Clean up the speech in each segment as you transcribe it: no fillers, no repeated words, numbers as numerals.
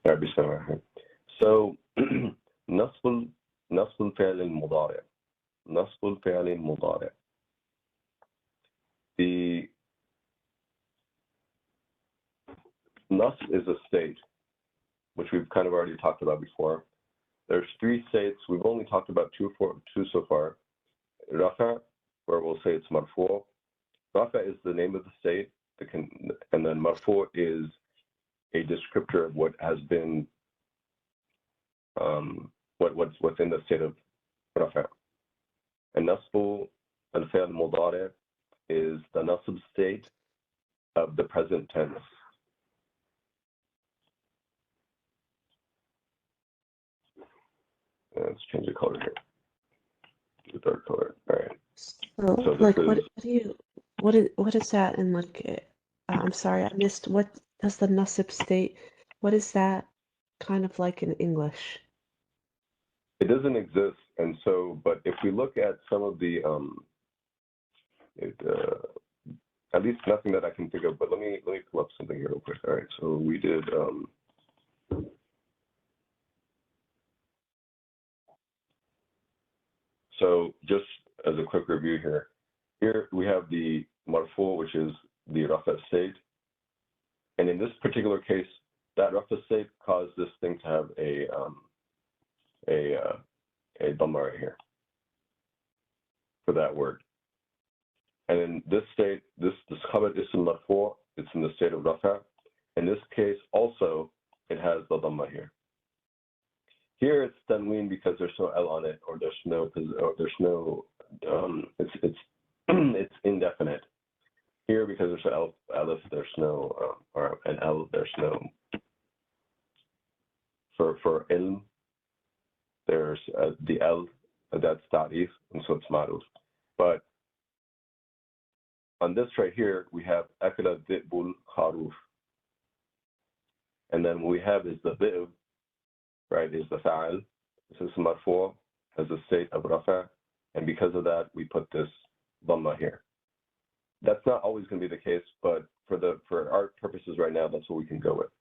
بسم الله الرحمن الرحيم. So نصب الفعل المضارع. نصب الفعل المضارع. The nasb is a state, which we've kind of already talked about before. There's three states. We've only talked about two so far. Rafa, where we'll say it's marfu. Rafa is the name of the state, and then marfu is a descriptor of what has been, what's within the state of Rafa. And nasbu al-fi'l al-mudari' is the nasb state of the present tense. Let's change the color here. The dark color. All right. So like, what is that? And like, I'm sorry, I missed. What does the nasib state? What is that kind of like in English? It doesn't exist, and so, but if we look at some of the, at least nothing that I can think of. But let me pull up something here real quick. All right. So we did. So just as a quick review here, we have the marfu, which is the rafa state. And in this particular case, that rafa state caused this thing to have a dhamma right here for that word. And in this state, this khabar ism marfu, it's in the state of rafa. In this case, also, it has the dhamma here. Here it's tanween because there's no L on it, or there's no it's indefinite. Here because there's an alif, there's no or an L, there's no. For ilm, there's the L, that's ta'rif, and so it's ma'ruf. But on this right here, we have akala dhi'bul kharuf, and then what we have is the dhi'b. Right, is the fa'al. This is marfu as a state of rafa, and because of that, we put this dhamma here. That's not always going to be the case, but for our purposes right now, that's what we can go with.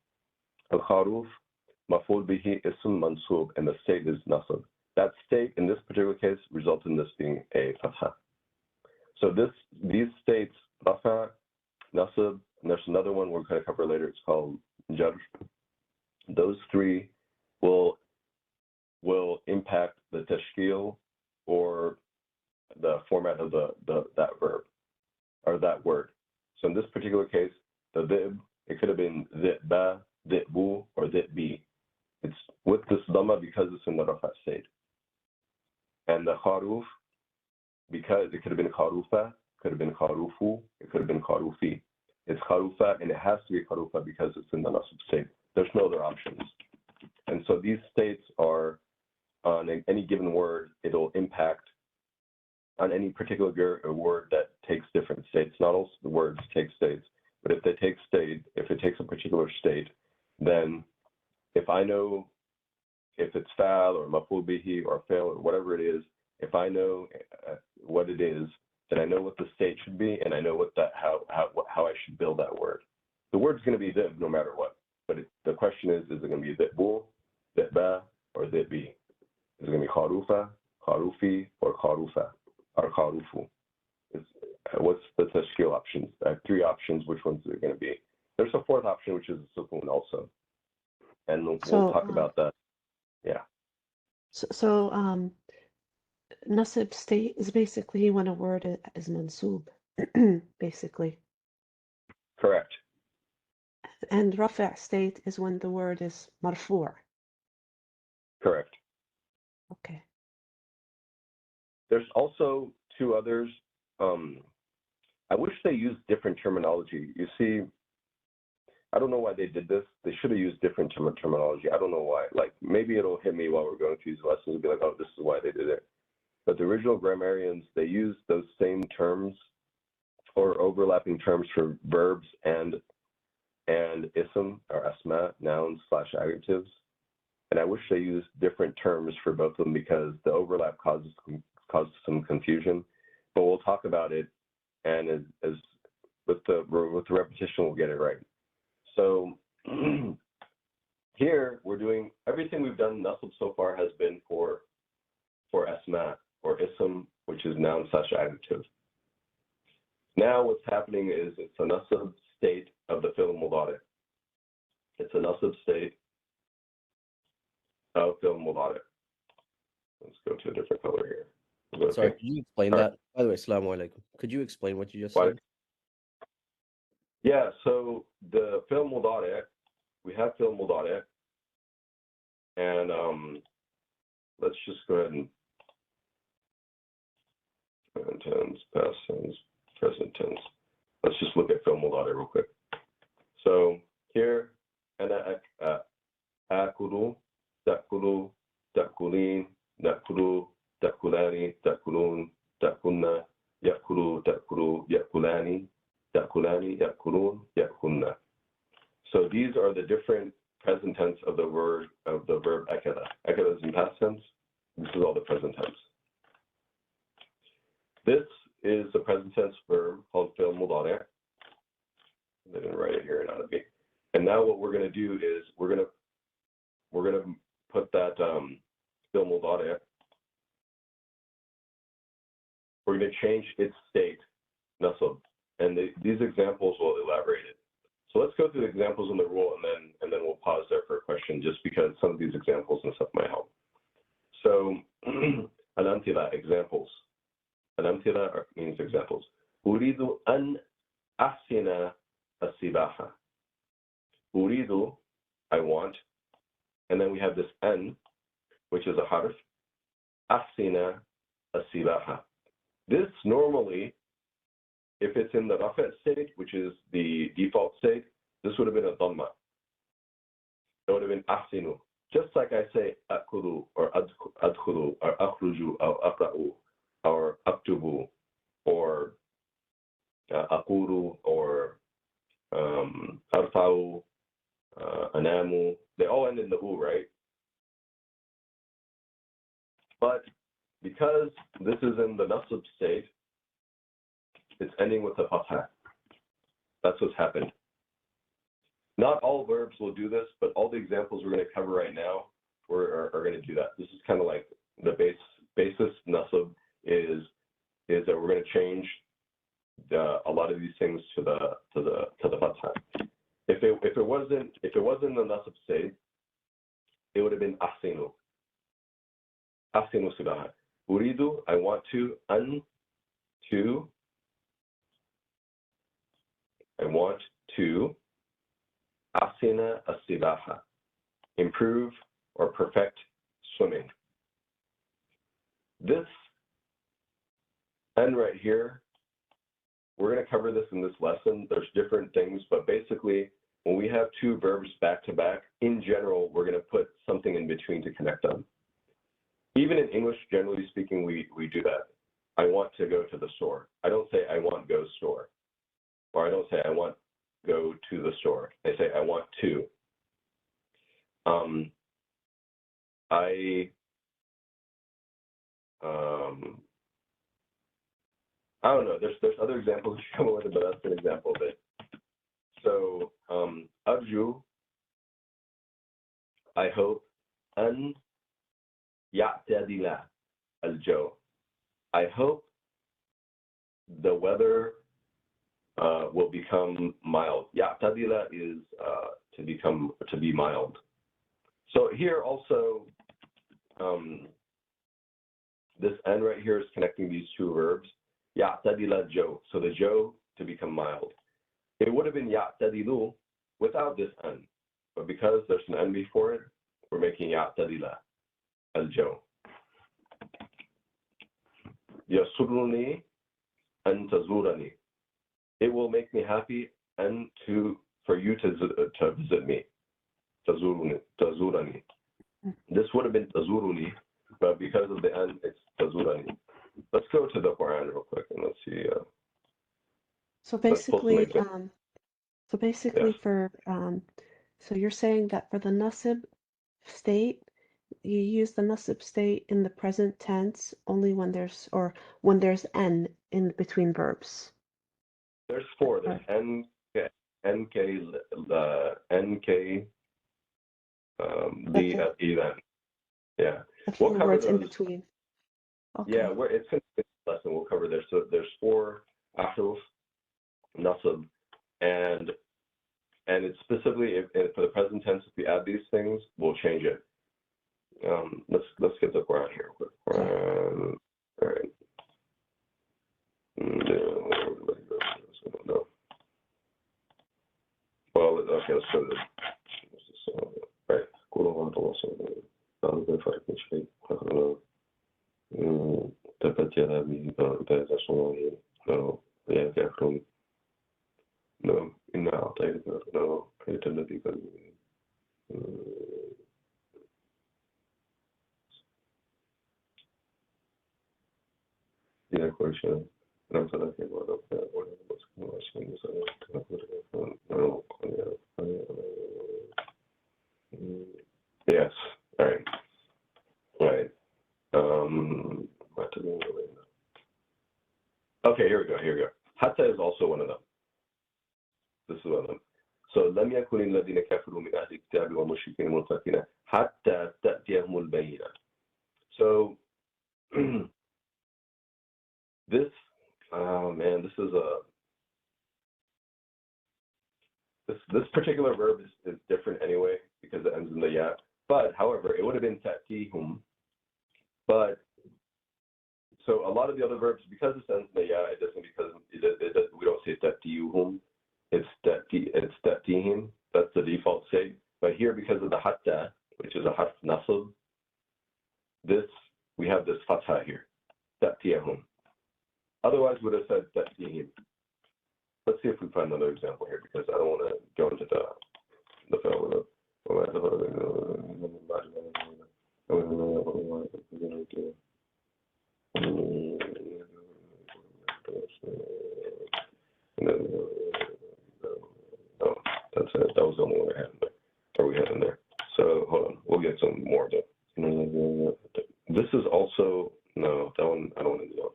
Al-kharuf, maf'ul bihi, ism mansub, and the state is nasab. That state in this particular case results in this being a fatha. So these states, rafa, nasab, and there's another one we're going to cover later. It's called jar. Those three will impact the tashkil or the format of that verb or that word. So in this particular case, the dhib, it could have been dhibba, dhibbu, or dhibbi. It's with this dhamma because it's in the rafa state. And the kharuf, because it could have been kharufa, could have been kharufu, it could have been kharufi. It's kharufa, and it has to be kharufa because it's in the nasab state. There's no other options. And so these states are on any given word, it'll impact on any particular word that takes different states. Not all the words take states, but if it takes a particular state, then if I know if it's fa'al or maf'ul bihi or fail or whatever it is, if I know what it is, then I know what the state should be, and I know how I should build that word. The word's going to be dhib no matter what. But the question is it going to be dhibbu, dhibba, or dhibbi? Is it going to be kharufa, kharufi, or kharufa, or kharufu? What's the tashkil options? I have three options. Which ones are going to be? There's a fourth option, which is a sukun also. And we'll talk about that. Yeah. So nasib state is basically when a word is mansub, basically. Correct. And rafa' state is when the word is marfu'. Correct. Okay. There's also two others. I wish they used different terminology. You see, I don't know why they did this. They should have used different terminology. I don't know why. Like, maybe it'll hit me while we're going through these lessons and be like, oh, this is why they did it. But the original grammarians, they used those same terms or overlapping terms for verbs and ism or asma, nouns / adjectives. And I wish they used different terms for both of them because the overlap caused some confusion. But we'll talk about it, and as with the repetition, we'll get it right. So here we're doing everything we've done nasab so far has been for asma or ism, which is noun / adjective. Now what's happening is it's a nasab state of the fi'l mudari. It's a nasab state of fi'l mudari. Let's go to a different color here. Sorry, could you explain that? By the way, assalamu alaikum. Could you explain what you just said? Yeah, so the fi'l mudari, we have fi'l mudari, and let's just go ahead and tense, past tense, present tense. Let's just look at fi'l mudari real quick. So here, ana akulu, ta'kulu, ta'kulin, na'kulu, ta'kulani, ta'kulun, ta'kunna, ya'kulu, ta'kulu, ya'kulani, ta'kulani, ya'kulun, ya'kunna. So these are the different present tense of the verb akala. Akala is in past tense. This is all the present tense. This is the present tense verb called fi'l mudari. They didn't write it here in Arabic. And now what we're going to do is we're going to put that fi'l mudari. We're going to change its state, nasab, and these examples will elaborate it. So let's go through the examples in the rule, and then we'll pause there for a question, just because some of these examples and stuff might help. So, al-amthila, examples. Al-amthila means examples. Uridu an ahsina as-sibaha. Uridu, I want, and then we have this an, which is a harf. Ahsina as-sibaha. This normally, if it's in the rafa state, which is the default state, this would have been a dhamma. It would have been ahsinu. Just like I say akulu or adkhulu or akhruju or aqra'u or aktubu or aqulu or arfa'u, anamu. They all end in the u, right? But because this is in the nasab state, it's ending with a fatha. That's what's happened. Not all verbs will do this, but all the examples we're going to cover right now are going to do that. This is kind of like the basis nasab is that we're going to change a lot of these things to the fatha. If it wasn't the nasab state, it would have been ahsinu. Ahsinu sibaha. Uridu, I want to, an, to, I want to, ahsina as-sibaha, improve or perfect swimming. This and right here, we're going to cover this in this lesson. There's different things, but basically, when we have two verbs back to back, in general, we're going to put something in between to connect them. Even in English, generally speaking, we do that. I want to go to the store. I don't say I want go store. Or I don't say I want go to the store. I say I want to. I don't know. There's other examples you come up with, but that's an example of it. So arju, I hope, an ya'tadila al-jaw. I hope the weather will become mild. Ya'tadila is to be mild. So here also, this n right here is connecting these two verbs. Ya'tadila jo. So the jo to become mild. It would have been ya'tadilu without this n, but because there's an n before it, we're making ya'tadila al-jo. Yasurruni an tazurani. It will make me happy and for you to visit me. Tazurani. This would have been tazuruni, but because of the end, it's tazurani. Let's go to the Quran real quick and let's see. So basically, Yes. So you're saying that for the nasib state, you use the nasib state in the present tense only when there's n in between verbs. There's four. There's NK, four we'll cover words in those. between. Okay. Yeah, it's going to be a lesson. We'll cover this. So there's 4 ahruf, nasab, and it's specifically for the present tense. If we add these things, we'll change it. Let's get the Quran here. All right. No. Well, okay, let's go to this. Right. No, إنا أعطيناك no, كيت الذي كان إلى كل شيء لم تلك Yes, all right. Right. Okay, here we go. Hatta is also one of them. This is one of them. So لم يكن الذين كفروا من أهل الكتاب والمشركين منفكين حتى تأتيهم البينة. So this, this is this particular verb is different anyway because it ends in the ya. But however, it would have been ta'tihum. But so a lot of the other verbs, because it ends in the ya, it doesn't, because we don't say ta'tihum. It's ta'tihim. That's the default state. But here, because of the hatta, which is a harf nasab, we have this fatha here, ta'tihum. Otherwise, we would have said ta'tihim. Let's see if we find another example here, because I don't want to go into the fill with it. No, that's it. That was the only one I had in there. Or we had in there. So hold on, we'll get some more though. This is also no, that one I don't want to do.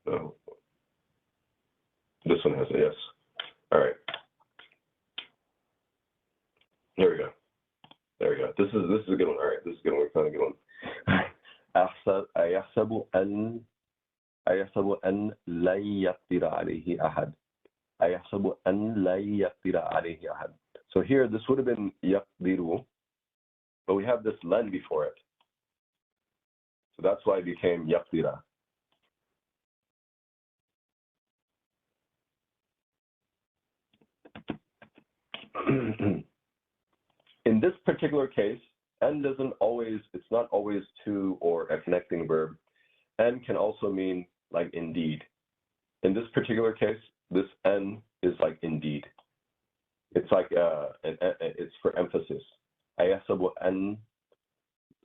No. This one has a yes. All right. Here we go. There we go. This is a good one. All right. This is a good one. We found a good one. أيحسب أن لن يقدر عليه أحد. أيحسب أن لن يقدر عليه أحد. So here, this would have been يقدر, but we have this len before it. So that's why it became يقدر. In this particular case, and doesn't always, it's not always to or a connecting verb. And can also mean like indeed. In this particular case, this n is like indeed. It's like it's for emphasis. أيحسب أن,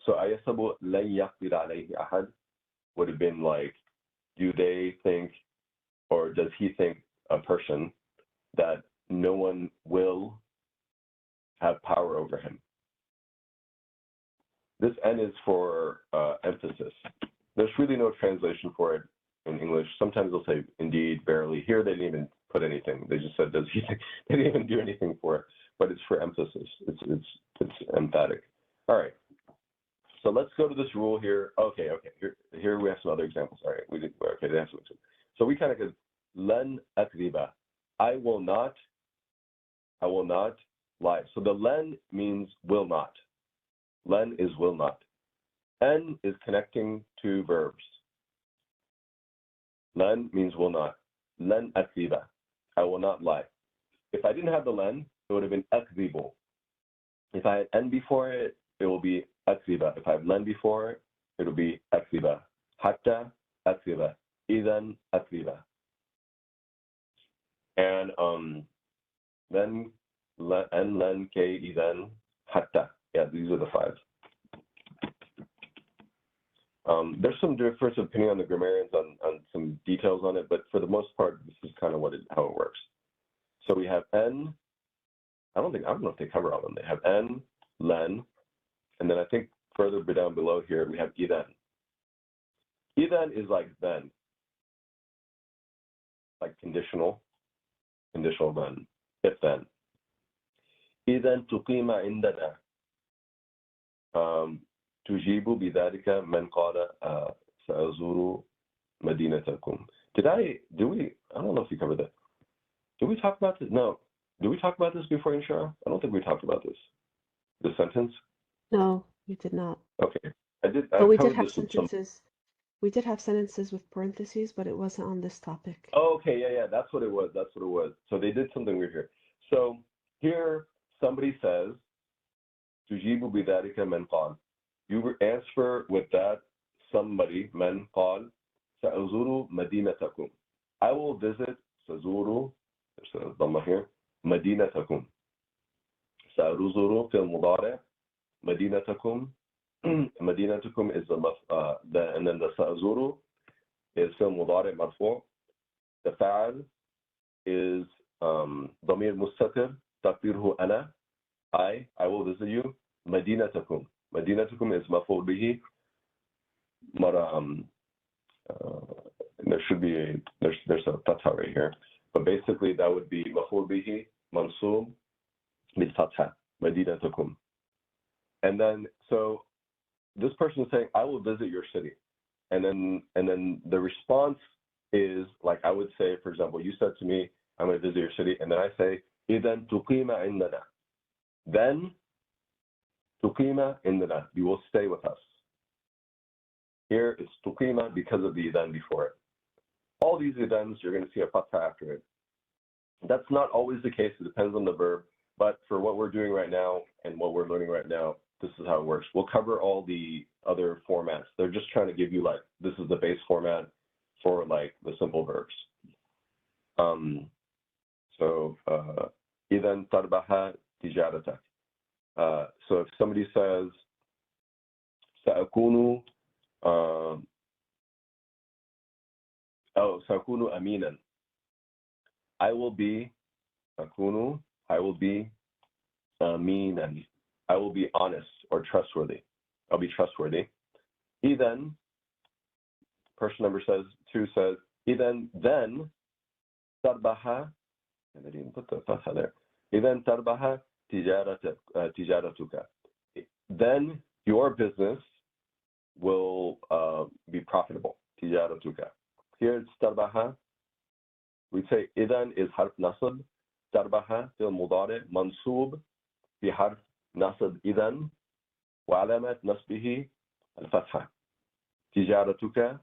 so أيحسب لن يقدر عليه أحد would have been like, do they think, or does he think, a person, that no one will have power over him? This n is for emphasis. There's really no translation for it in English. Sometimes they'll say indeed, barely. Here they didn't even put anything. They just said, does he think? They didn't even do anything for it, but it's for emphasis. It's emphatic. All right. So let's go to this rule here. Okay. Here we have some other examples. All right. Okay, they have some. So we kind of go, len akriba. I will not lie. So the len means will not. Len is will not. N is connecting to verbs. Len means will not. Len akriba. I will not lie. If I didn't have the len, it would have been akribu. If I had n before it, it will be akriba. If I have len before it, it will be akriba. Hatta akriba. Idan akriba. And then and len ke idan hatta. Yeah, these are the 5. There's some difference of opinion on the grammarians on some details on it, but for the most part, this is kind of how it works. So we have n. I don't know if they cover all of them. They have n, len, and then I think further down below here we have idan. إذن is like then, like conditional then, if then. إذن تقيم عندنا تجيب بذلك من قال سأزور مدينتكم. I don't know if you covered that. Did we talk about this? No. Did we talk about this before, Inshallah? I don't think we talked about this. The sentence? No, we did not. Okay. But we did have sentences. We did have sentences with parentheses, but it wasn't on this topic. Oh, okay, yeah, that's what it was. So they did something weird here. So here somebody says, تجيب بذلك من قال. You answer with that somebody, من قال, سأزور مدينتكم. I will visit سأزور, there's a ضمة here, مدينتكم. سأزور في المضارع, مدينتكم. مدينتكم is and then the سأزور is في المضارع مرفوع. The فاعل is ضمير مستتر تقديره أنا. I will visit you. مدينتكم. مدينتكم is مفعول به. There should be there's a fatha right here, but basically that would be مفعول به منصوب بالفتحة. مدينتكم. And then so this person is saying, I will visit your city. And then the response is like I would say, for example, you said to me, I'm going to visit your city, and then I say, إذن تقيم عندنا. Then تقيم عندنا. You will stay with us. Here it's تقيم because of the then before it. All these idens, you're going to see a fatha after it. That's not always the case. It depends on the verb. But for what we're doing right now and what we're learning right now, this is how it works. We'll cover all the other formats. They're just trying to give you like, this is the base format for like the simple verbs. إذن تربح تجارتك. So if somebody says سأكون سأكون أمينا. I will be أمينا. I will be honest or trustworthy. I'll be trustworthy. إذن, person number 2 says, إذن then تربح, and they didn't put the fatha there. إذن تربح تجارتك. Then your business will be profitable. تجارتك. Here it's تربح. We say إذن is حرف نصب. تربح في المضارع منصوب بحرف نصب إذن وعلامة نصبه الفتحة. تجارتك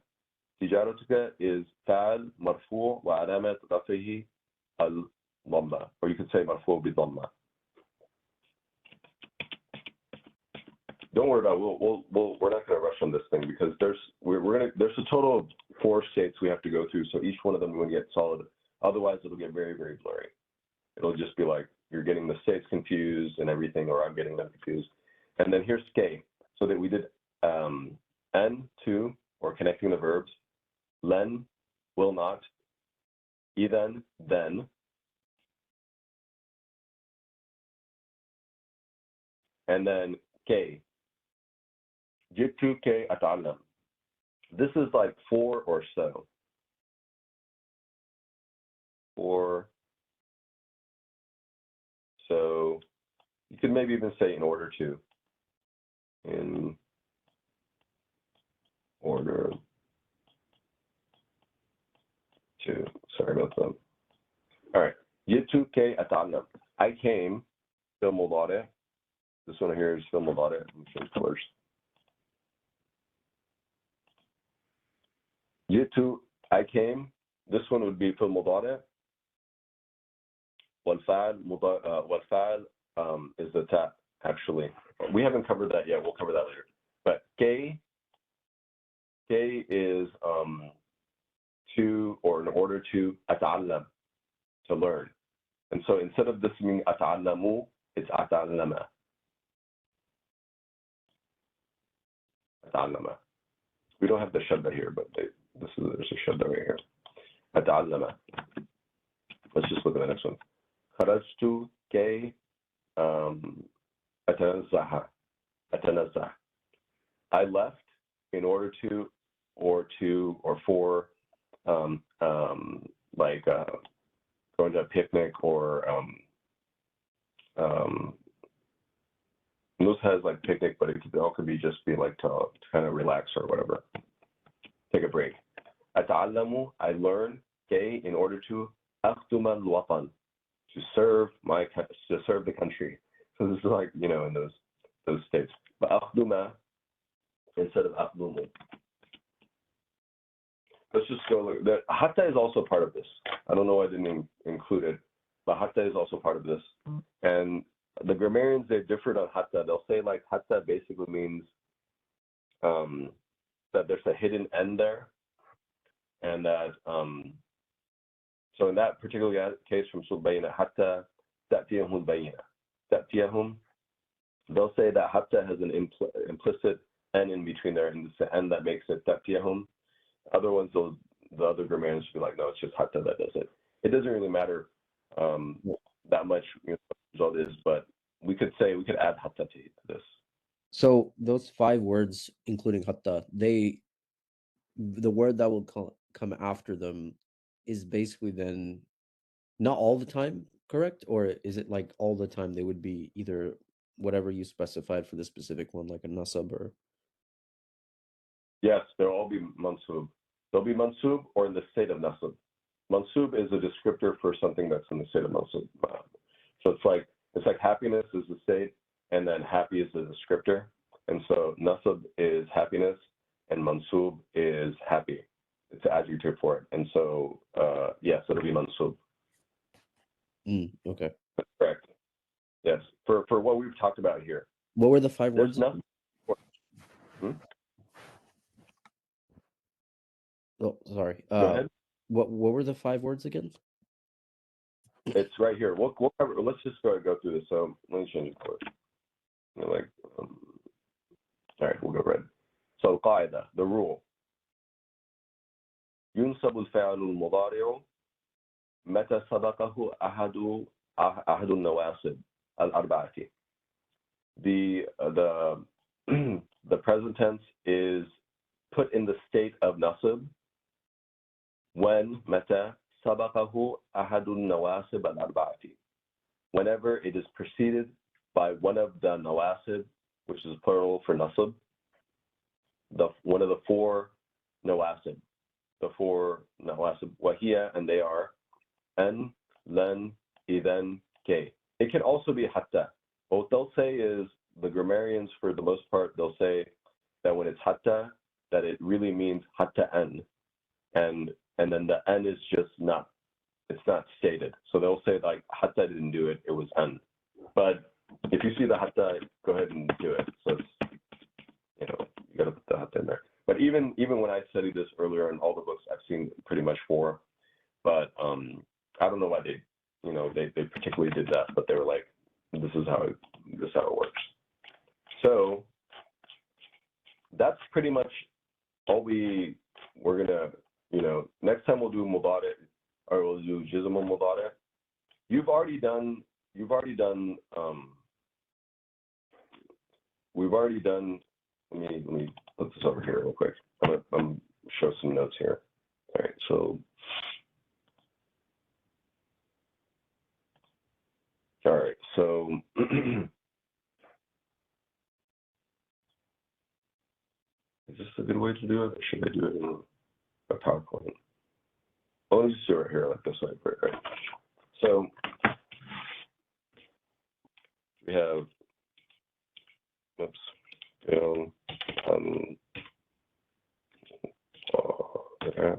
is فاعل مرفوع وعلامة رفعه الضمة, or you could say مرفوع بالضمة. Don't worry about it. We're not going to rush on this thing because there's a total of 4 states we have to go through, so each one of them will get solid. Otherwise, it'll get very, very blurry. It'll just be like you're getting the states confused and everything, or I'm getting them confused. And then here's K, so that we did N, to, or connecting the verbs, len, will not, إذن, then, and then K, جئت كي أتعلم. This is like for or so. For, so, you could maybe even say in order to. In order to. Sorry about that. All right. جئت كي أتعلم. I came, في المضارع. This one here is في المضارع. Let me change colors. جئت, I came. This one would be في المضارع. والفعل is the ta, actually. We haven't covered that yet. We'll cover that later. But K is to, or in order to, أتعلم, to learn. And so instead of this being أتعلموا, it's أتعلم. أتعلم. We don't have the shadda here, but there's a shadda right here. أتعلم. Let's just look at the next one. خرجت كي أتنزه. I left in order to or to or for, like going to a picnic, or Mus has like picnic, but it could be just be like to kind of relax or whatever, take a break. أتعلم, I learn, كي, in order to, أخدم الوطن, to serve the country. So this is like, you know, in those states. But أخدم instead of أخدم. Let's just go look. That hatta is also part of this. I don't know why I didn't include it, but hatta is also part of this. And the grammarians, they differed on hatta. They'll say like hatta basically means that there's a hidden end there, and that so in that particular case from Sulbayna, hatta ta'tiyahum bayina. Ta'tiyahum, they'll say that hatta has an implicit n in between there, and it's the n that makes it ta'tiyahum. Other ones, the other grammarians will be like, no, it's just hatta that does it. It doesn't really matter that much, you know, what the result is, but we could add hatta to this. So those 5 words, including hatta, the word that will come after them is basically then not all the time, correct? Or is it like all the time they would be either whatever you specified for the specific one, like a nasab or? Yes, they'll all be mansub. They'll be mansub or in the state of nasab. Mansub is a descriptor for something that's in the state of mansub. So it's like happiness is the state, and then happy is the descriptor. And so nasab is happiness, and mansub is happy. It's an adjective for it. And so yes, it'll be mansub. Okay. That's correct. Yes, for what we've talked about here. What were the 5 words? Oh, sorry. Go ahead. What were the 5 words again? It's right here. We'll cover. Let's just go through this. So let me change it for it. You know, like, all right, we'll go red. So qaida, the rule. ينصب الفعل المضارع متى سبقه أحد النواصب الأربعة. The present tense is put in the state of nasib when متى سبقه أحد النواصب الأربعة, whenever it is preceded by one of the nawasib, which is plural for nasib, one of the 4 nawasib, وهي, and they are an, len, idhan, kay. It can also be hatta. What they'll say is, the grammarians for the most part, they'll say that when it's hatta, that it really means hatta an, and then the n is just not, it's not stated. So they'll say like hatta didn't do it, it was an. But if you see the hatta, go ahead and do it. So it's, you know, you gotta put the hatta in there. But even when I studied this earlier in all the books, I've seen pretty much 4. But I don't know why they particularly did that, but they were like, this is how it works. So that's pretty much all we're gonna, you know, next time we'll do mudari, or we'll do jism al-mudari. We've already done, let me put this over here real quick. I'm show some notes here. All right, so is this a good way to do it, or should I do it in a PowerPoint? Well, let me just do it here like this way, right? So we have, oops, okay.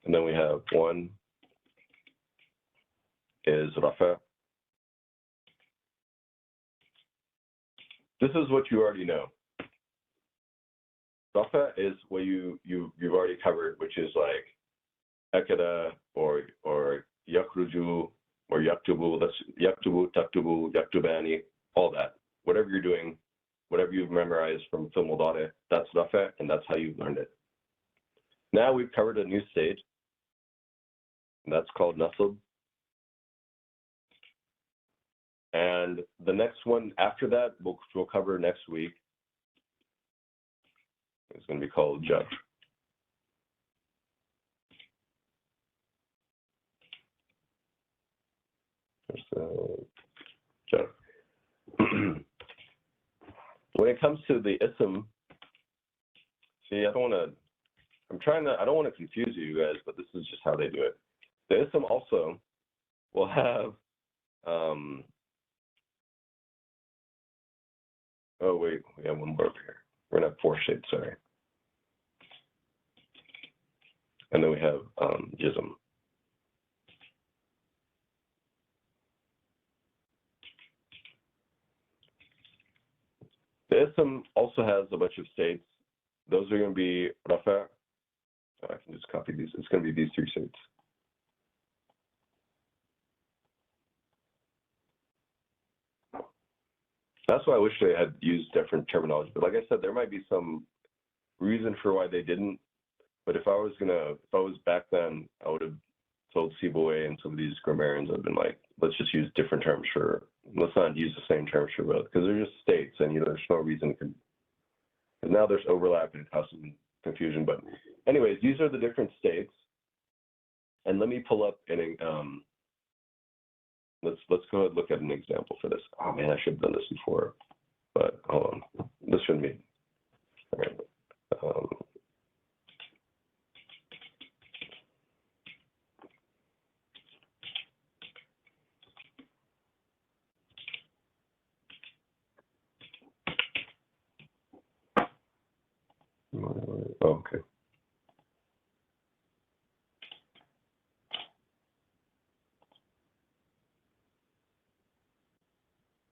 And then we have 1 is rafa. This is what you already know. Rafa is what you've already covered, which is like akada or yakhruju or yaktubu. That's yaktubu, taktubu, yaktubani, all that. Whatever you're doing, whatever you've memorized from Fil Mudari, that's rafa, and that's how you've learned it. Now we've covered a new stage, and that's called nasab. And the next one after that, we'll cover next week. It's going to be called jar. Jar. When it comes to the ism, see, I don't want to confuse you guys, but this is just how they do it. The ism also will have, oh wait, we have one more over here. We're gonna have 4 shapes, sorry. And then we have jism. The ism also has a bunch of states. Those are going to be rafa. I can just copy these. It's going to be these 3 states. That's why I wish they had used different terminology. But like I said, there might be some reason for why they didn't. But if I was back then, I would have told Siboe and some of these grammarians, I've been like, let's just use different terms for, let's not use the same terms for both, because they're just states, and there's no reason to, because now there's overlap and it causes some confusion. But anyways, these are the different states. And let me pull up an let's go ahead and look at an example for this. Oh man, I should have done this before, but hold on. This shouldn't be. All right. Oh, okay.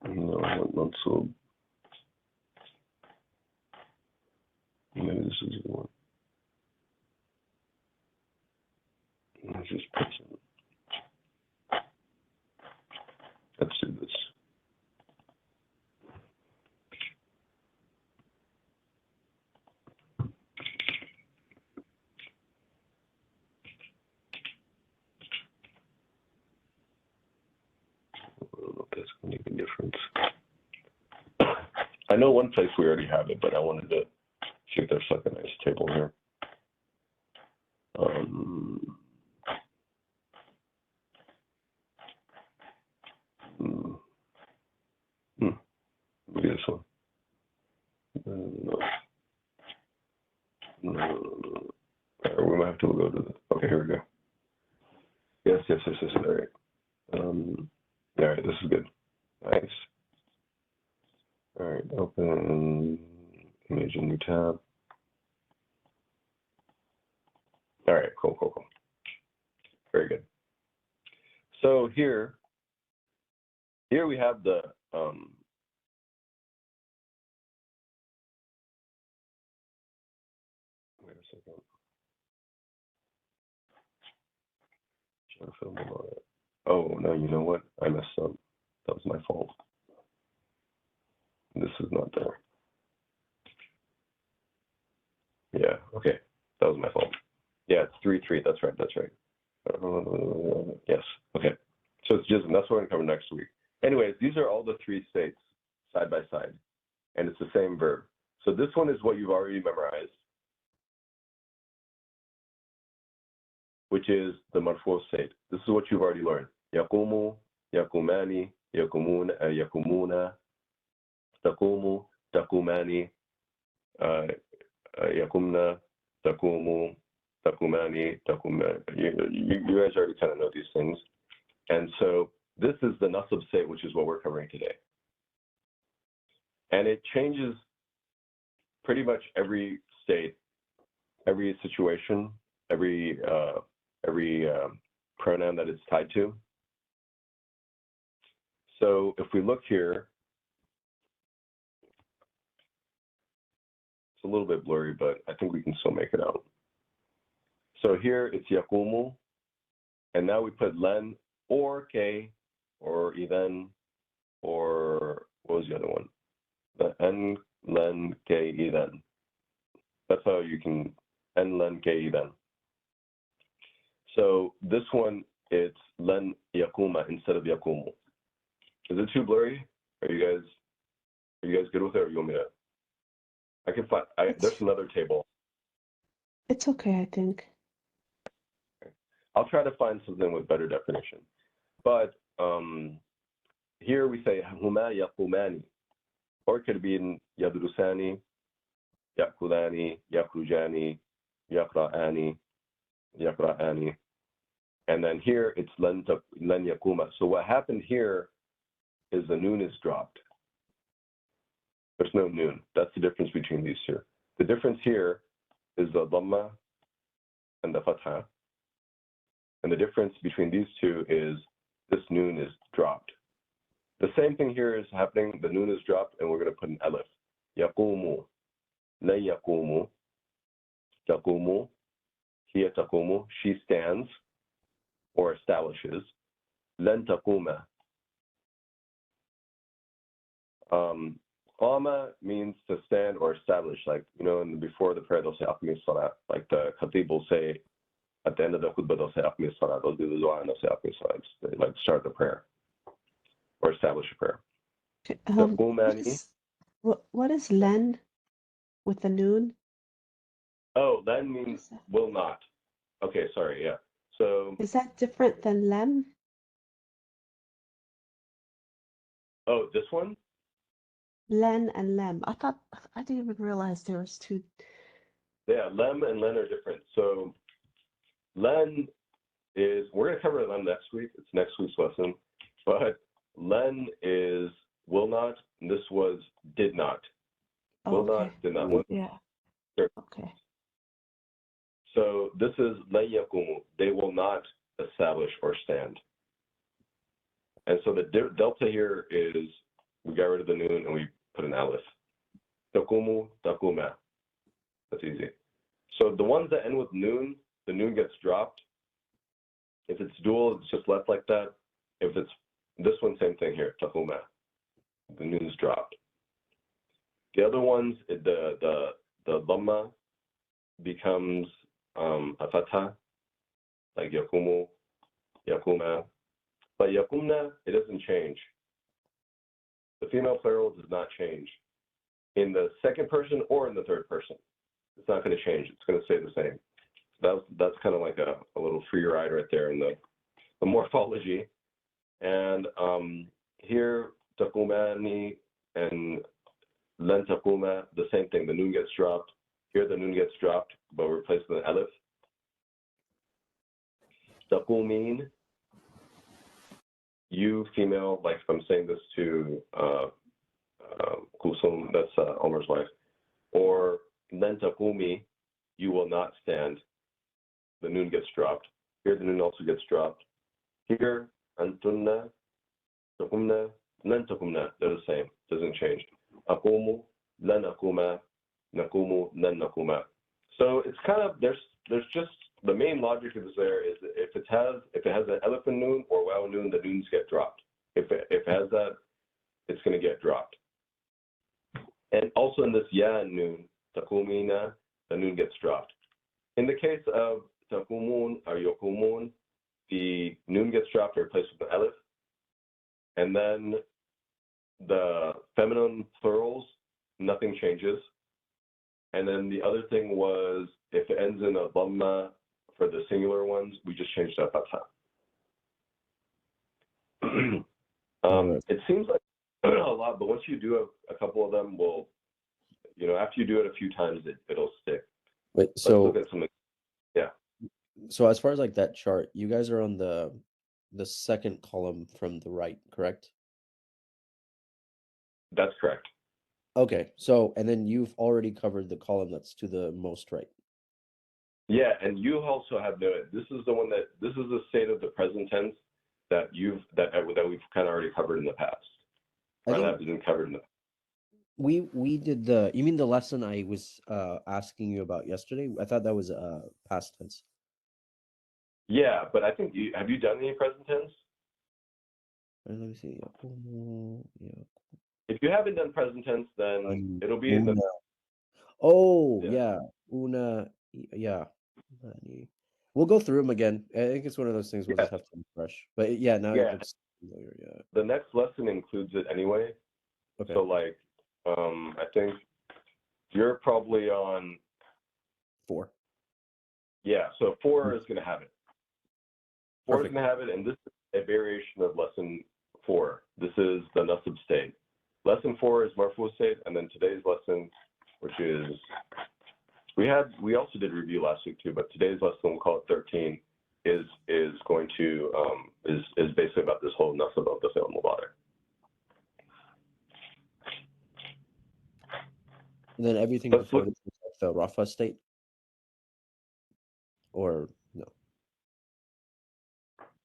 No, not so. Maybe this is the one. Let's just present. Let's do this. I don't know if that's going to make a difference. I know one place we already have it, but I wanted to see if there's like a nice table here. Maybe this one. No. Right, we might have to go to the. Okay, here we go. Yes. All right. All right, this is good. Nice. All right, open image, a new tab. All right, cool. Very good. So here we have the wait a second. Oh no, you know what? I messed up. That was my fault. This is not there. Yeah, okay. That was my fault. Yeah, it's 3-3. That's right. Yes. Okay. So it's just, that's what we're going to cover next week. Anyways, these are all the 3 states side by side, and it's the same verb. So this one is what you've already memorized, which is the marfu state. This is what you've already learned. Yaqumu, yaqumani, yaqumun, yaqumuna, taqumu, taqumani, yaqumna, taqumu, taqumani, taqumani. You guys already kind of know these things. And so this is the nasab state, which is what we're covering today. And it changes pretty much every state, every situation, every pronoun that it's tied to. So if we look here, it's a little bit blurry, but I think we can still make it out. So here it's yaqumu, and now we put len or k or even or what was the other one? The en, len, k, even. That's how you can en, len, k, even. So this one, it's len yaquma instead of yaqumu. Is it too blurry? Are you guys good with it, or you want me to? I can find. There's another table. It's okay, I think. I'll try to find something with better definition. But here we say huma yaqumani, or it could be in yadrusani, yaqulani, yaqrujani, yaqra'ani, yaqra'ani, and then here it's lan yaquma. So what happened here is the noon is dropped. There's no noon. That's the difference between these two. The difference here is the dhamma and the fatha. And the difference between these two is this noon is dropped. The same thing here is happening. The noon is dropped, and we're going to put an alif. Yaqumu, la yaqumu, taqumu, hiya taqumu, she stands or establishes. Lan taquma. Qama means to stand or establish. Like, before the prayer, they'll say, Aqmi salat. Like the khatib will say, at the end of the khutbah, they'll say, Aqmi salat. They'll do the dua and they'll say, Aqmi salat. They like start the prayer or establish a prayer. What is len with the noon? Oh, len means will not. Okay, sorry, yeah. So is that different than lem? Oh, this one? Len and lem. I didn't even realize there was two. Yeah, lem and len are different. So len is, we're going to cover len next week. It's next week's lesson. But len is will not, and this was did not. Will not, did not. Yeah. Sure. Okay. So this is la yaqumu. They will not establish or stand. And so the delta here is we got rid of the noon and we put an alif. Taqumu, taquma. That's easy. So the ones that end with noon, the noon gets dropped. If it's dual, it's just left like that. If it's this one, same thing here, taquma. The noon is dropped. The other ones, the dhamma becomes a fatha, like yaqumu, yaquma. But yaqumna, it doesn't change. The female plural does not change. In the second person or in the third person, it's not going to change. It's going to stay the same. That's kind of like a little free ride right there in the morphology. And here, taqumani and lan taquma, the same thing. The noon gets dropped. Here, the noon gets dropped, but replaced with an alif. Taqumin, you female, like if I'm saying this to Kusum, that's Omar's wife, or lan taqumi, you will not stand. The noon gets dropped. Here, the noon also gets dropped. Here, antunna, taqumna, lan taqumna, they're the same. Doesn't change. Aqumu, lan aquma, naqumu, lan naquma. So it's kind of there's just the main logic is there is if it has an elephant noon or wow noon, the noons get dropped. If it has that, it's going to get dropped. And also in this ya noon, taqumina, the noon gets dropped. In the case of taqumun or yaqumun, the noon gets dropped or replaced with an alif. And then the feminine plurals, nothing changes. And then the other thing was if it ends in a dhamma for the singular ones, we just changed that fatha. It seems like a lot, but once you do a couple of them, after you do it a few times, it'll stick. Wait, Let's look at something. Yeah. So as far as like that chart, you guys are on the second column from the right, correct? That's correct. Okay, so and then you've already covered the column that's to the most right. Yeah, and you also have noted this is the state of the present tense that we've kind of already covered in the past. Or that has been covered in the past. We did you mean the lesson I was asking you about yesterday? I thought that was past tense. Yeah, but I think have you done any present tense? Let me see. Yeah. If you haven't done present tense, then it'll be in the. Oh yeah, una. Yeah, we'll go through them again. I think it's one of those things we'll just have to refresh. But yeah, now it's familiar, yeah. The next lesson includes it anyway. Okay. So like, I think you're probably on 4. Yeah, so 4 is going to have it. 4 is Perfect. going to have it, and this is a variation of lesson 4. This is the nasib state. Lesson 4 is marfu state, and then today's lesson, which is we also did review last week too, but today's lesson, we'll call it 13, is going to is basically about this whole nasib of the fi'l mudari. And then everything Let's before look. this is like the Rafa state? Or no?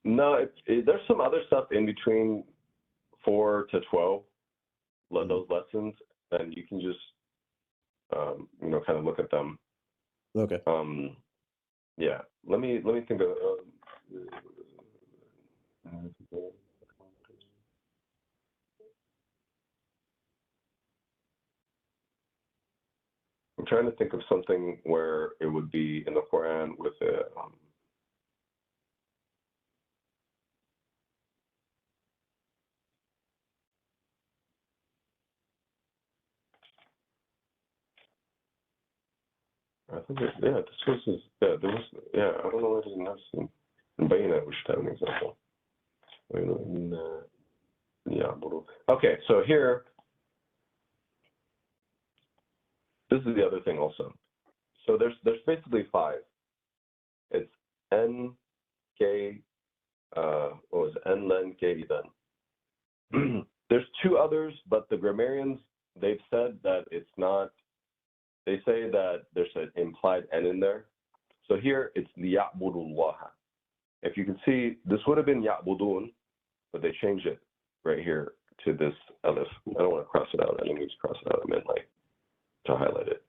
No, there's some other stuff in between 4 to 12, those lessons, and you can just, kind of look at them. Okay. Yeah, let me think of. I'm trying to think of something where it would be in the Quran with a. I think this was there was I don't know where it is in Nafs and Bayna, we should have an example. Okay, so here, this is the other thing also. So there's basically 5. It's N, K, what was it? N, Len, K, then. There's 2 others, but the grammarians, they've said that it's not. They say that there's an implied N in there. So here it's liya'budullah. If you can see, this would have been ya'budun, but they changed it right here to this alif. I don't want to cross it out. I didn't mean to cross it out. I meant like to highlight it.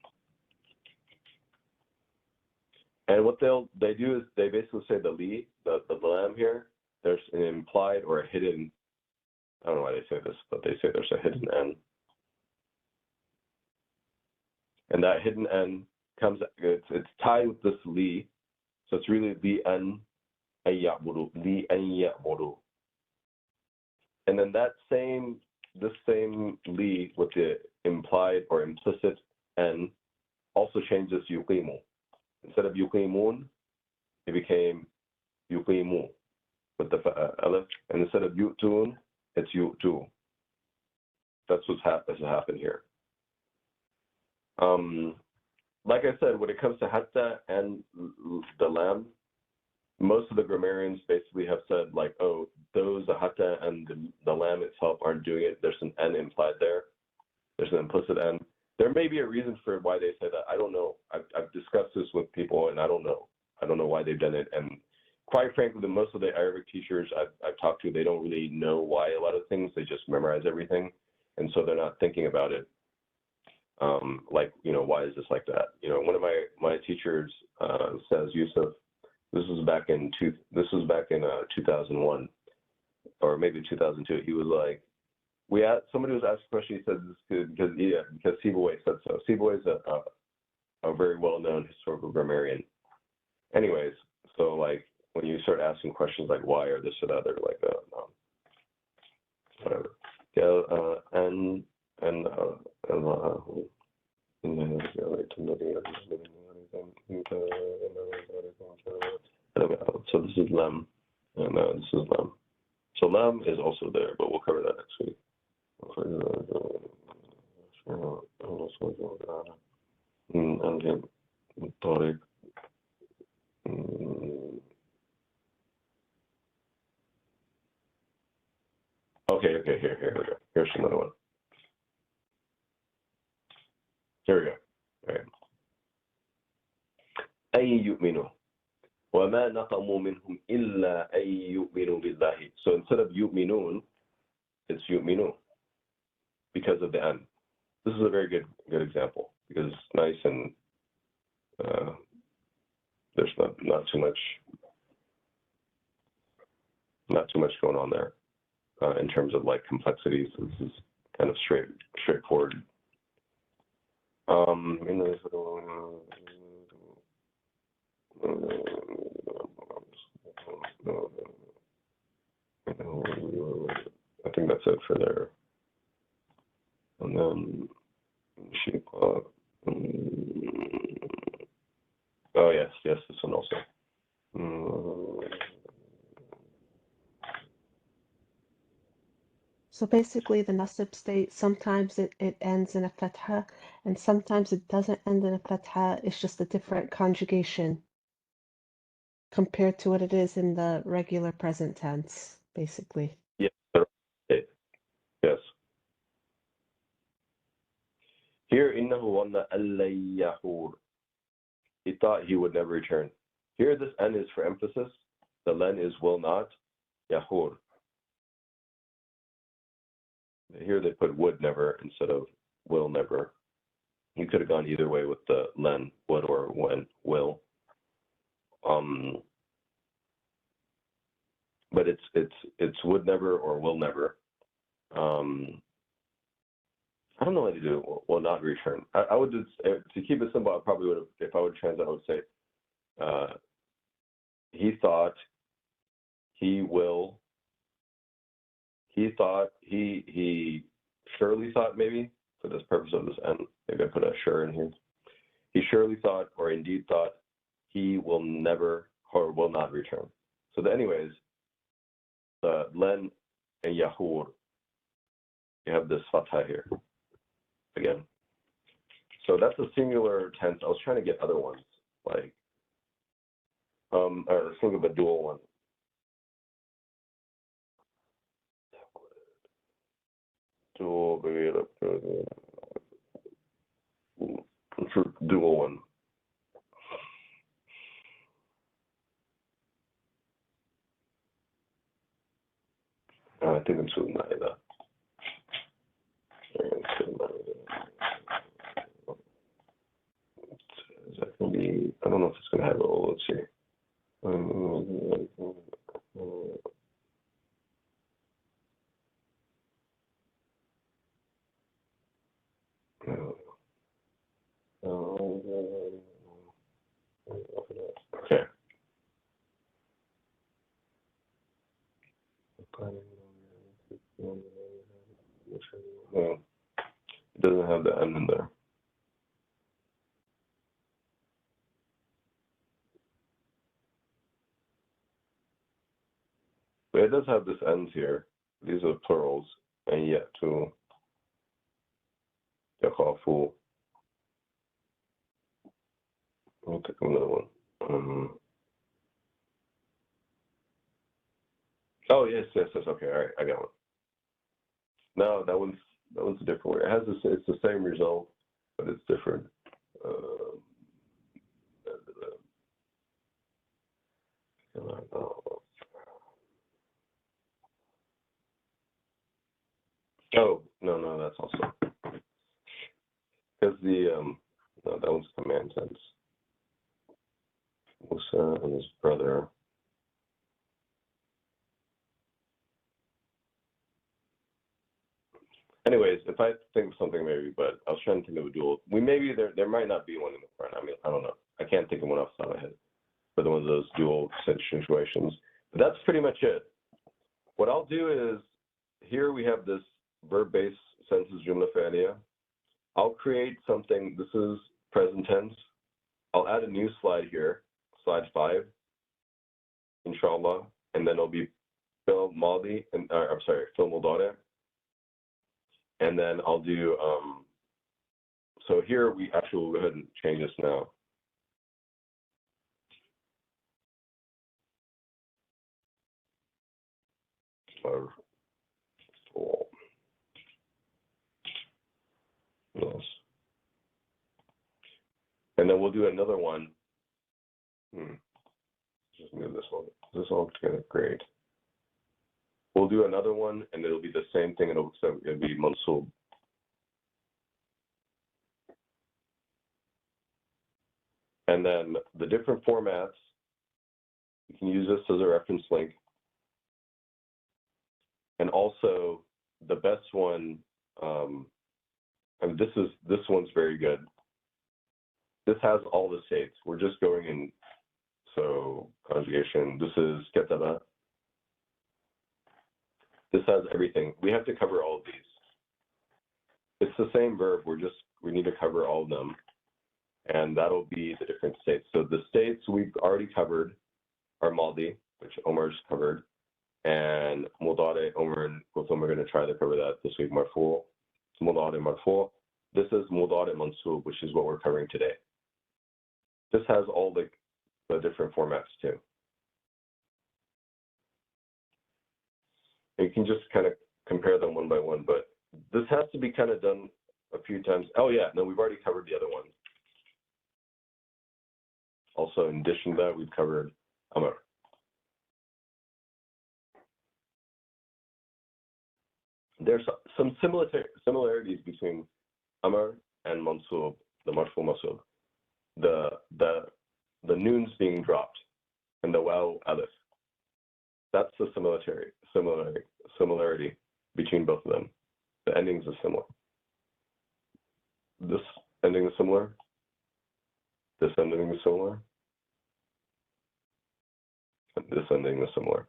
And what they do is they basically say the lam here, there's an implied or a hidden, I don't know why they say this, but they say there's a hidden N. And that hidden N comes, it's tied with this li, so it's really li an ya'budu, li an ya'budu. And then this same li with the implied or implicit N also changes yuqimu. Instead of yuqimun, it became yuqimu with the alif, and instead of yu'tun, it's yu'tu. That's what's happened here. Like I said, when it comes to hatta and the lam, most of the grammarians basically have said like, oh, those the hatta and the lam itself aren't doing it. There's an N implied there. There's an implicit N. There may be a reason for why they say that. I don't know. I've discussed this with people, and I don't know. I don't know why they've done it. And quite frankly, most of the Arabic teachers I've talked to, they don't really know why a lot of things. They just memorize everything, and so they're not thinking about it. Why is this like that? One of my teachers says, Yusuf, this was back in 2001 or maybe 2002. He was like, somebody was asking a question. He said this because Sibawayh said so. Sibawayh is a very well-known historical grammarian. Anyways, so like when you start asking questions like why or this or that, they're like whatever. So this is lam, and this is lam. So lam is also there, but we'll cover that next week. Okay, here we go. Here's another one. Here we go. All right. أن يؤمنوا وما نقموا منهم إلا أن يؤمنوا بالله. So instead of يؤمنون, it's يؤمنون because of the N. This is a very good example because it's nice and there's not too much going on there in terms of like complexities. So this is kind of straightforward. look for there. And then oh yes, this one also. So basically the nasib state, sometimes it ends in a fatha and sometimes it doesn't end in a fatha. It's just a different conjugation compared to what it is in the regular present tense, basically. Yes. Yes. Here, إنه ظن أن لن يحور. He thought he would never return. Here, this N is for emphasis. The len is will not. Yahur. Here they put would never instead of will never. You could have gone either way with the len, would or when, will. But it's would never or will never. I don't know what to do. Will not return. I would just, to keep it simple. I probably would have, if I would translate, I would say, he thought, he will. He thought, he surely thought, maybe for this purpose of this N. Maybe I put a sure in here. He surely thought, or indeed thought, he will never or will not return. So, anyways, the len and yahur, you have this fatha here again. So that's a singular tense. I was trying to get other ones, like, let's look at the dual one. Dual one. I think it's Sunaida. Is that going to be? I don't know if it's going to have it all. Let's see. Okay. No, it doesn't have the N in there. But it does have this ends here. These are plurals, and yet to yakhafu. I'll take another one. Oh yes. Okay, all right, I got one. No, that one's a different way. It has this. It's the same result, but it's different. Oh no, that's also because the no, that one's command tense. Musa and his brother. Anyways, if I think of something maybe, but I was trying to think of a dual. Maybe there might not be one in the front. I mean, I don't know. I can't think of one off the top of my head for one of those dual situations. But that's pretty much it. What I'll do is, here we have this verb-based sentences jumla fi'liya. I'll create something. This is present tense. I'll add a new slide here, slide 5, inshallah, and then it'll be fi'l madi, and I'm sorry, fi'l mudari. And then I'll do, so here we actually will go ahead and change this now. Yes. And then we'll do another one. Just move this one. This all together, great. We'll do another one, and it'll be the same thing. It'll be mansub. And then the different formats, you can use this as a reference link. And also, the best one, and this one's very good. This has all the states. We're just going in, so conjugation. This is kataba. This has everything. We have to cover all of these. It's the same verb. We need to cover all of them. And that'll be the different states. So the states we've already covered are Maldi, which Omar's covered, and Mudare, Omar and Kulthum are going to try to cover that this week. Marfu, Mudare, Marfu. This is Mudare Mansub, which is what we're covering today. This has all the different formats too. And you can just kind of compare them one by one, but this has to be kind of done a few times. Oh yeah, no, we've already covered the other one. Also, in addition to that, we've covered Amr. There's some similarities between Amr and Mansub, the Marfu Mansub. The noons being dropped and the waw alif. That's the similarity between both of them. The endings are similar. This ending is similar. This ending is similar. And this ending is similar.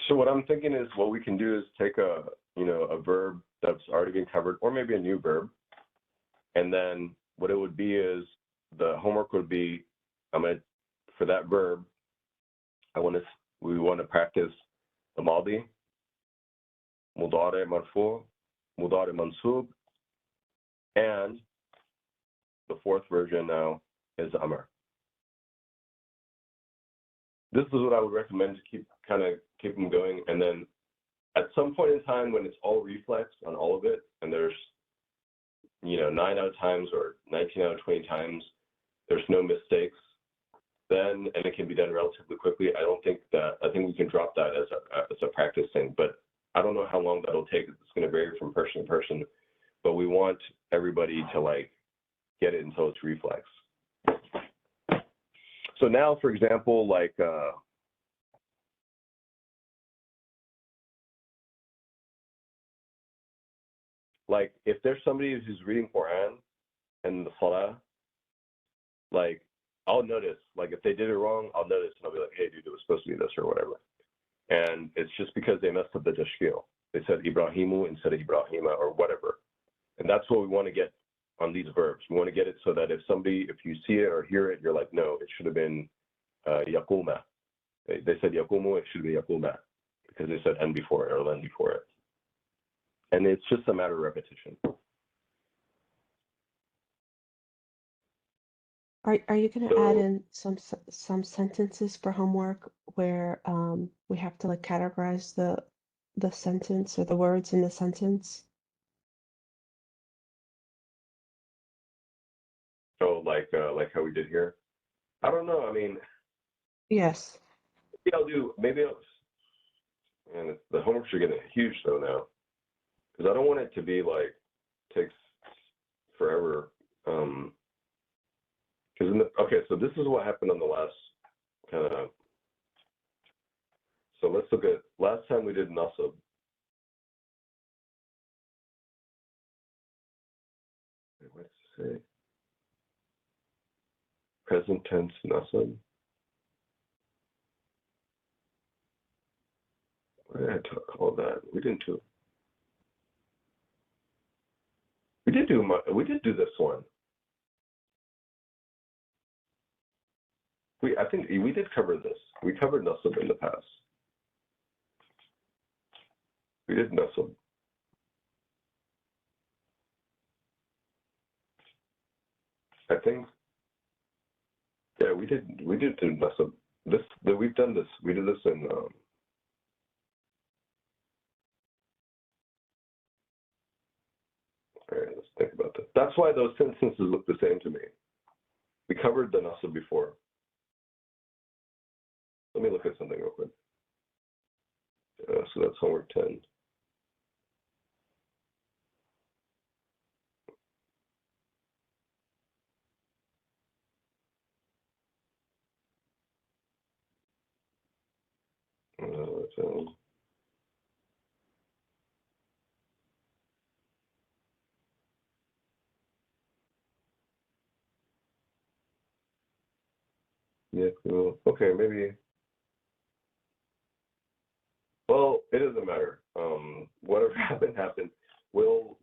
So what I'm thinking is what we can do is take a verb that's already been covered, or maybe a new verb, and then what it would be is the homework would be for that verb, we want to practice the Maldi, Mudare Marfu, Mudare Mansub, and the fourth version now is Amr. This is what I would recommend to keep them going, and then at some point in time when it's all reflex on all of it, and there's 9 out of times or 19 out of 20 times there's no mistakes, then, and it can be done relatively quickly, I think we can drop that as a practice thing, but I don't know how long that'll take. It's going to vary from person to person, but we want everybody to get it until it's reflex. So now, for example, if there's somebody who's reading Quran and the Salah, I'll notice, if they did it wrong, I'll notice, and I'll be like, hey, dude, it was supposed to be this or whatever. And it's just because they messed up the tashkil. They said Ibrahimu instead of Ibrahima or whatever. And that's what we want to get on these verbs. We want to get it so that if you see it or hear it, you're like, no, it should have been Yaquma. They said Yaqumu, it should be Yaquma, because they said N before it or Len before it. And it's just a matter of repetition. Are you going to add in some sentences for homework where we have to categorize the sentence or the words in the sentence? Oh, like how we did here? I don't know. I mean, yes. Maybe and the homeworks are getting huge though now, because I don't want it to be takes forever. Okay, so this is what happened on the last kind of. So let's look at last time we did nasab. What does it say? Present tense nasab. What did I call that? We didn't do. We did do this one. I think we did cover this. We covered nasab in the past. We did nasab. I think. Yeah, we did do nasab. We've done this. We did this in. All right, let's think about this. That's why those sentences look the same to me. We covered the nasab before. Let me look at something real quick. So that's homework 10. Yeah, cool. Okay, maybe. Well, it doesn't matter. Whatever happened. We'll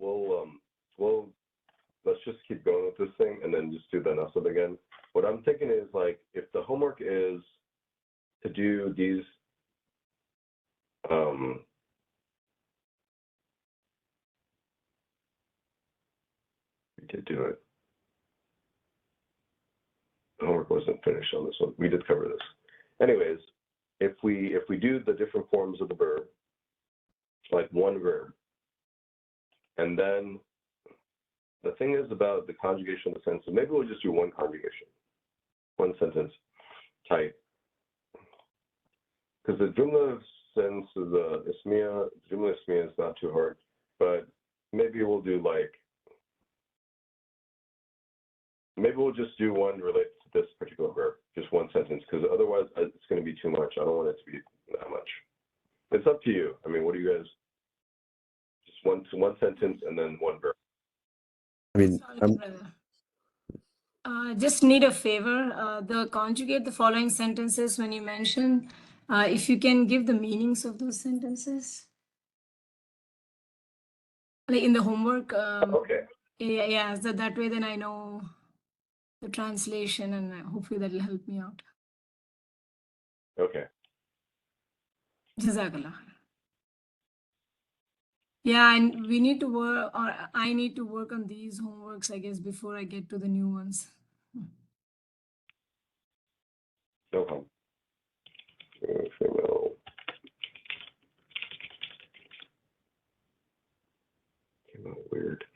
let's just keep going with this thing and then just do the nasab again. What I'm thinking is, like, if the homework is to do these we did do it. The homework wasn't finished on this one. We did cover this. Anyways, if we do the different forms of the verb, like one verb, and then the thing is about the conjugation of the sentences, maybe we'll just do one conjugation, one sentence type. Because the jumla sense of the jumla ismiya is not too hard, but maybe we'll do like, maybe we'll just do one related to this particular verb, just one sentence, because otherwise it's going to be too much. I don't want it to be that much. It's up to you. I mean, what do you guys, just one sentence and then one verb. I mean, Sorry, brother. Just need a favor. Conjugate the following sentences when you mention. If you can give the meanings of those sentences, like in the homework. Okay. Yeah. So that way, then I know the translation, and hopefully that will help me out. Okay. Jazakallah. Yeah, and we need to work, or I need to work on these homeworks, I guess, before I get to the new ones. No problem. Female. Came out weird.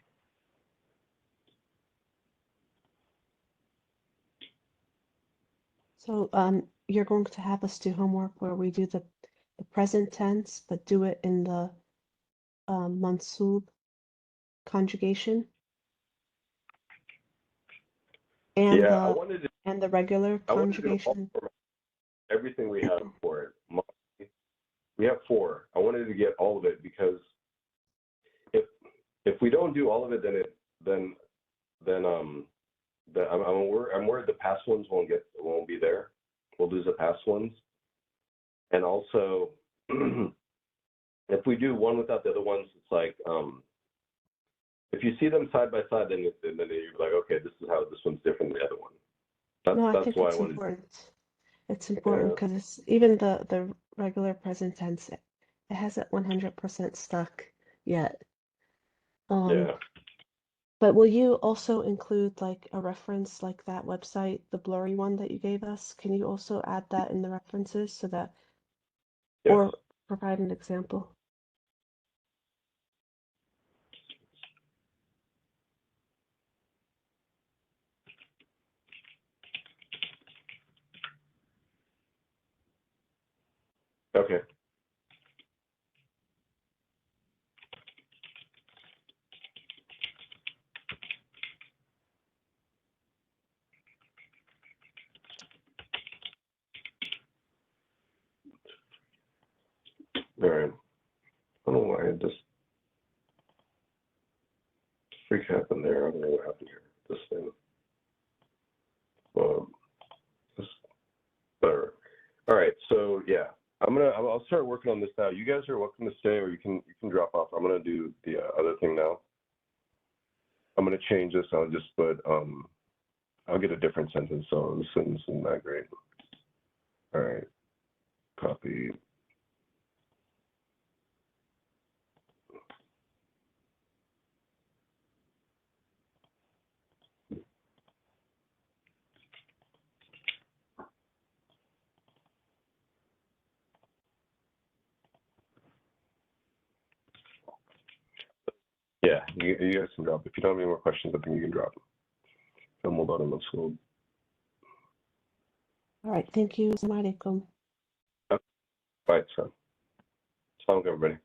So you're going to have us do homework where we do the present tense, but do it in the mansub conjugation and Yeah, I wanted to. And the regular I wanted to do conjugation. everything we have for it. We have 4. I wanted to get all of it because if we don't do all of it, then I'm worried the past ones won't be there. We'll lose the past ones, and also if we do one without the other ones, it's like if you see them side by side, then you're like, okay, this is how this one's different than the other one. I think it's important. It's important because it's even the regular present tense. It hasn't 100% stuck yet. Yeah. But will you also include like a reference like that website, the blurry one that you gave us? Can you also add that in the references so that, Yes. or provide an example? Okay. All right. I don't know why it just freak happened there. I don't know what happened here. This thing. Just better. All right. So yeah, I'll start working on this now. You guys are welcome to stay, or you can drop off. I'm gonna do the other thing now. I'm gonna change this. I'll get a different sentence. So this sentence isn't that great. All right. Copy. Yeah, you guys can drop. If you don't have any more questions, I think you can drop. I'm hold on in school. All right, thank you. Assalamu alaikum. Bye, so. Salam, everybody.